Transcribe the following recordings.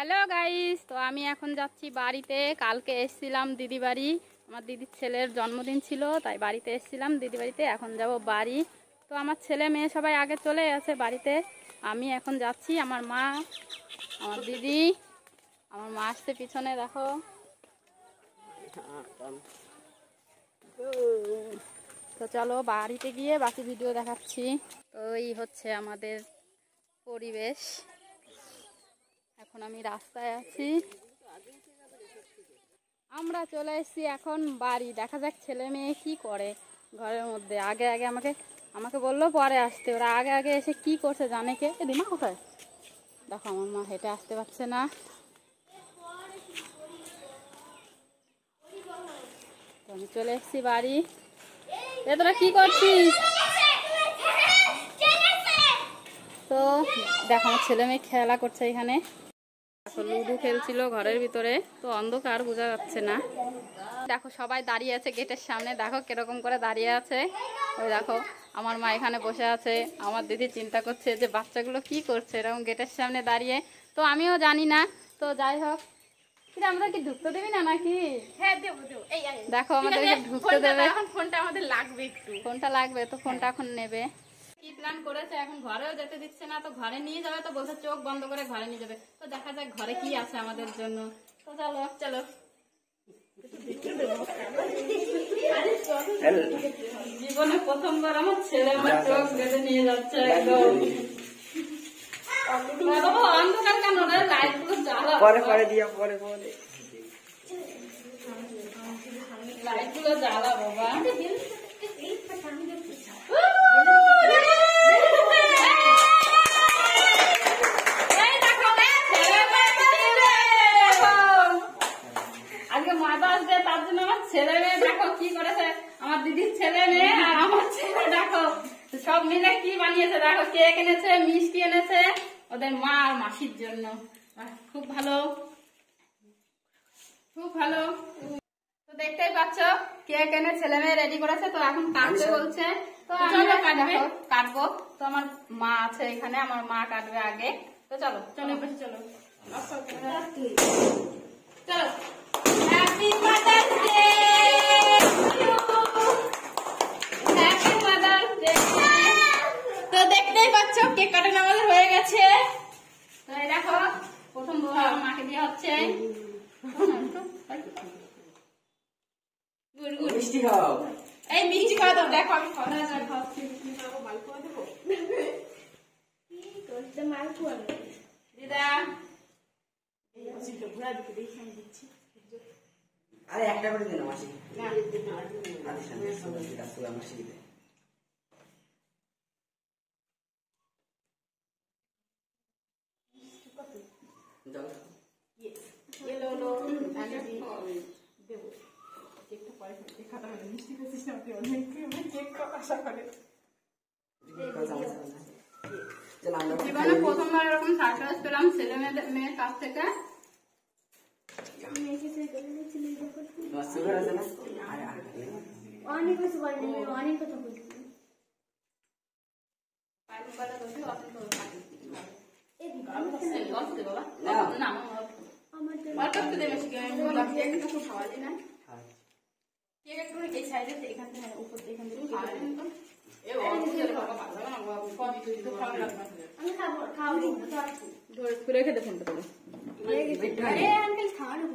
Hello guys, তো আমি এখন যাচ্ছি বাড়িতে। কালকে এসেছিলাম দিদি বাড়ি, আমার দিদির ছেলের জন্মদিন ছিল, তাই বাড়িতে এসেছিলাম দিদি বাড়িতে। এখন যাব বাড়ি। তো আমার ছেলে মেয়ে সবাই আগে চলে গেছে বাড়িতে, আমি এখন যাচ্ছি। আমার মা, আমার দিদি, আমার মা আসছে পিছনে, দেখো। তো চলো বাড়িতে গিয়ে বাকি ভিডিও দেখাচ্ছি। তো এই হচ্ছে আমাদের পরিবেশ। এখন আমি রাস্তায় আছি, আমরা চলে এসেছি এখন বাড়ি। দেখা যাক ছেলে মেয়ে কি করে ঘরের মধ্যে। আগে আগে আমাকে বললো পরে আসতে, ওরা আগে আগে এসে কি করছে জানে কে। দিমা কোথায়? দেখো আমার মা হেঁটে আসতে পারছে না। তো আমি চলে এসেছি বাড়ি। এ তোরা কি করছিস? তো দেখো আমার ছেলে মেয়ে খেলা করছে এখানে, লুডো খেলছিল ঘরের ভিতরে। তো অন্ধকার, বোঝা যাচ্ছে না। দেখো সবাই দাঁড়িয়ে আছে গেটের সামনে, দেখো কিরকম করে দাঁড়িয়ে আছে। ওই দেখো আমার মা এখানে বসে আছে, আমার দিদি চিন্তা করছে যে বাচ্চাগুলো কি করছে এরকম গেটের সামনে দাঁড়িয়ে। তো আমিও জানি না। তো যাই হোক, কিন্তু আমরা কি ঢুকতে দেবি না নাকি? হ্যাঁ দেবো দেবো। এই দেখো আমাদেরকে ঢুকতে দেবে। এখন ফোনটা আমাদের লাগবে একটু। ফোনটা লাগবে, তো ফোনটা এখন নেবে। কি প্ল্যান করেছে, এখন ঘরেও যেতে দিচ্ছে না। তো ঘরে নিয়ে যাবে, তো বলছে চোখ বন্ধ করে ঘরে নিয়ে যাবে। তো দেখা যাক ঘরে কি আছে আমাদের জন্য। তো চলো চলো। জীবনে প্রথমবার আমার ছেলে আমার চোখ বেঁধে নিয়ে যাচ্ছে একদম। অন্ধকার কেন রে? লাইট গুলো জ্বালা। পরে দিয়া পরে লাইট গুলো জ্বালা বাবা। আজকে মা আসবে, তার জন্য আমার ছেলে মেয়ে দেখো কি করেছে। আমার দিদির ছেলে মেয়ে আর আমার ছেলে দেখো সব মিলে কি বানিয়েছে। দেখো কেক এনেছে, মিষ্টি এনেছে ওদের মা আর মাসির জন্য। খুব ভালো, খুব ভালো। তো দেখতেই পাচ্ছ কেক এনে ছেলে মেয়ে রেডি করেছে। তো এখন কাটতে বলছে, তো চলো কাটবো। তো আমার মা আছে এখানে, আমার মা কাটবে আগে। তো চলো চলো বসে চলো চলো। Happy mother's day, happy mother's day. তো দেখতেই পাচ্ছ কেক কাটানো আমাদের হয়ে গেছে। তো এই দেখো প্রথম মাকে দেওয়া হচ্ছে। মিষ্টি খাও। এই মিষ্টি খাওয়া দাও। দেখো আমি খাওয়াচ্ছি। দিদা আরে একটা করে দিন মাসি। মাসি দিবে। জীবনে প্রথমবার এরকম সারপ্রাইজ পেলাম ছেলে মেয়ের কাছ থেকে। অনেক কিছু বলেনি, অনেক কথা বলছি। রেখে দে ফোনটা করে। খাওয়ানো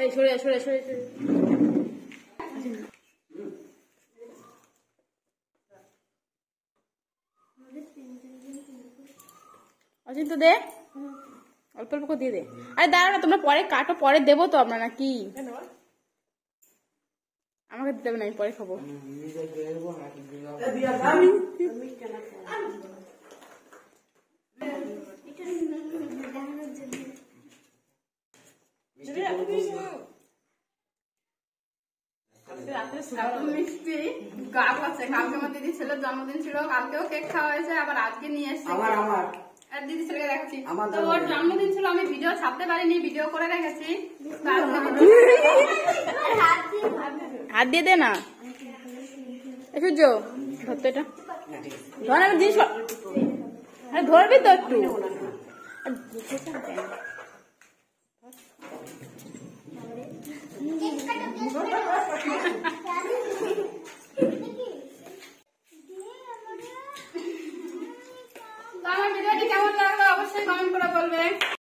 এই সরে সরে সরে সরে। অচিন্ত দে, অল্প অল্প দিয়ে দে। আরে দাঁড়া না, তোমরা পরে কাটো, পরে দেবো তো আমরা নাকি? আমাকে দিতে হবে না, আমি পরে খাবো। মিষ্টি গাছ আছে। কালকে আমার দিদির ছেলের জন্মদিন ছিল, কালকেও কেক খাওয়া হয়েছে, আবার আজকে নিয়ে এসেছি। আর দিদি ছেলেকে দেখাচ্ছি। আমার তো ওর জন্মদিন ছিল, আমি ভিডিও ছাড়তে পারিনি, ভিডিও করে রেখেছি। হাত দিয়ে দে না, সূর্য ধরতো এটা, না ঠিক আছে ধর আমি জিনিস ধরবি তো একটু।